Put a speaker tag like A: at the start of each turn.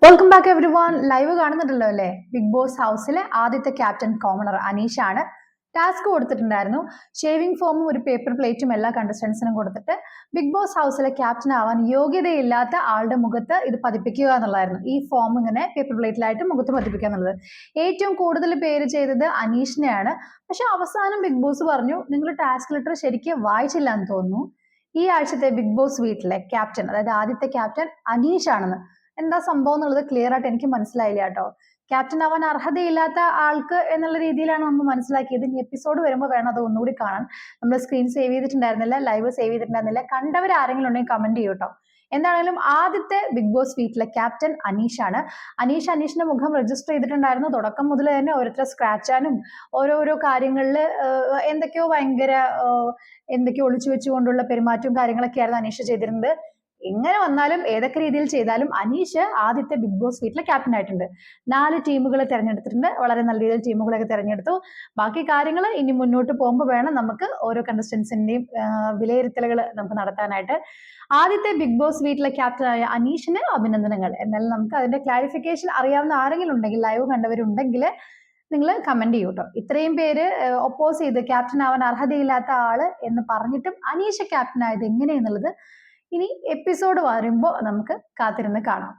A: Welcome back every one. Live കാണുന്നുണ്ടല്ലോ അല്ലേ? Big boss ഹൗസിലെ ആദ്യത്തെ ക്യാപ്റ്റൻ കോമണർ അനീഷാണ്. ടാസ്ക് കൊടുത്തിട്ടുണ്ടായിരുന്നു. ഷേവിംഗ് ഫോമും ഒരു പേപ്പർ പ്ലേറ്റും എല്ലാ കണ്ടസ്റ്റൻസിനും കൊടുത്തിട്ട് ബിഗ് ബോസ് ഹൗസിലെ ക്യാപ്റ്റൻ ആവാൻ യോഗ്യതയില്ലാത്ത ആളുടെ മുഖത്ത് ഇത് പതിപ്പിക്കുക എന്നുള്ളതായിരുന്നു. ഈ ഫോം ഇങ്ങനെ പേപ്പർ പ്ലേറ്റിലായിട്ട് മുഖത്ത് പതിപ്പിക്കുക എന്നുള്ളത്. ഏറ്റവും കൂടുതൽ പേര് ചെയ്തത് അനീഷിനെയാണ്. പക്ഷെ അവസാനം ബിഗ് ബോസ് പറഞ്ഞു, നിങ്ങൾ ടാസ്ക് ലെറ്റർ ശരിക്കും വായിച്ചില്ല എന്ന് തോന്നുന്നു. ഈ ആഴ്ചത്തെ ബിഗ് ബോസ് വീട്ടിലെ ക്യാപ്റ്റൻ, അതായത് ആദ്യത്തെ ക്യാപ്റ്റൻ അനീഷ് ആണെന്ന്. എന്താ സംഭവം എന്നുള്ളത് ക്ലിയർ ആയിട്ട് എനിക്ക് മനസ്സിലായില്ല കേട്ടോ. ക്യാപ്റ്റൻ ആവാൻ അർഹതയില്ലാത്ത ആൾക്ക് എന്നുള്ള രീതിയിലാണ് നമ്മൾ മനസ്സിലാക്കിയത്. ഇനി എപ്പിസോഡ് വരുമ്പോൾ വേണം അത് ഒന്നുകൂടി കാണാൻ. നമ്മൾ സ്ക്രീൻ സേവ് ചെയ്തിട്ടുണ്ടായിരുന്നില്ല, ലൈവ് സേവ് ചെയ്തിട്ടുണ്ടായിരുന്നില്ല. കണ്ടവർ ആരെങ്കിലും ഉണ്ടെങ്കിൽ കമന്റ് ചെയ്യൂ കേട്ടോ. എന്താണെങ്കിലും ആദ്യത്തെ ബിഗ് ബോസ് വീട്ടിലെ ക്യാപ്റ്റൻ അനീഷാണ്. അനീഷിന്റെ മുഖം രജിസ്റ്റർ ചെയ്തിട്ടുണ്ടായിരുന്നു. തുടക്കം മുതൽ തന്നെ ഓരോരുത്തരെ സ്ക്രാച്ചാനും ഓരോരോ കാര്യങ്ങളിൽ എന്തൊക്കെയോ ഭയങ്കര എന്തൊക്കെയോ ഒളിച്ചു വെച്ചുകൊണ്ടുള്ള പെരുമാറ്റവും കാര്യങ്ങളൊക്കെ ആയിരുന്നു അനീഷ് ചെയ്തിരുന്നത്. എങ്ങനെ വന്നാലും ഏതൊക്കെ രീതിയിൽ ചെയ്താലും അനീഷ് ആദ്യത്തെ ബിഗ് ബോസ് വീട്ടിലെ ക്യാപ്റ്റൻ ആയിട്ടുണ്ട്. 4 ടീമുകളെ തിരഞ്ഞെടുത്തിട്ടുണ്ട്. വളരെ നല്ല രീതിയിൽ ടീമുകളൊക്കെ തിരഞ്ഞെടുത്തു. ബാക്കി കാര്യങ്ങൾ ഇനി മുന്നോട്ട് പോകുമ്പോൾ വേണം നമുക്ക് ഓരോ കണ്ടസ്റ്റൻസിന്റെയും വിലയിരുത്തലുകൾ നമുക്ക് നടത്താനായിട്ട്. ആദ്യത്തെ ബിഗ് ബോസ് വീട്ടിലെ ക്യാപ്റ്റനായ അനീഷിന് അഭിനന്ദനങ്ങൾ. എന്നാലും നമുക്ക് അതിന്റെ ക്ലാരിഫിക്കേഷൻ അറിയാവുന്ന ആരെങ്കിലും ഉണ്ടെങ്കിൽ, ലൈവ് കണ്ടവരുണ്ടെങ്കിൽ നിങ്ങൾ കമന്റ് ചെയ്യൂ കേട്ടോ. ഇത്രയും പേര് ഒപ്പോസ് ചെയ്ത് ക്യാപ്റ്റൻ ആവാൻ അർഹതയില്ലാത്ത ആള് എന്ന് പറഞ്ഞിട്ടും അനീഷ് ക്യാപ്റ്റൻ ആയത് എങ്ങനെയെന്നുള്ളത് ഇനി എപ്പിസോഡ് വരുമ്പോൾ നമുക്ക് കാത്തിരുന്ന് കാണാം.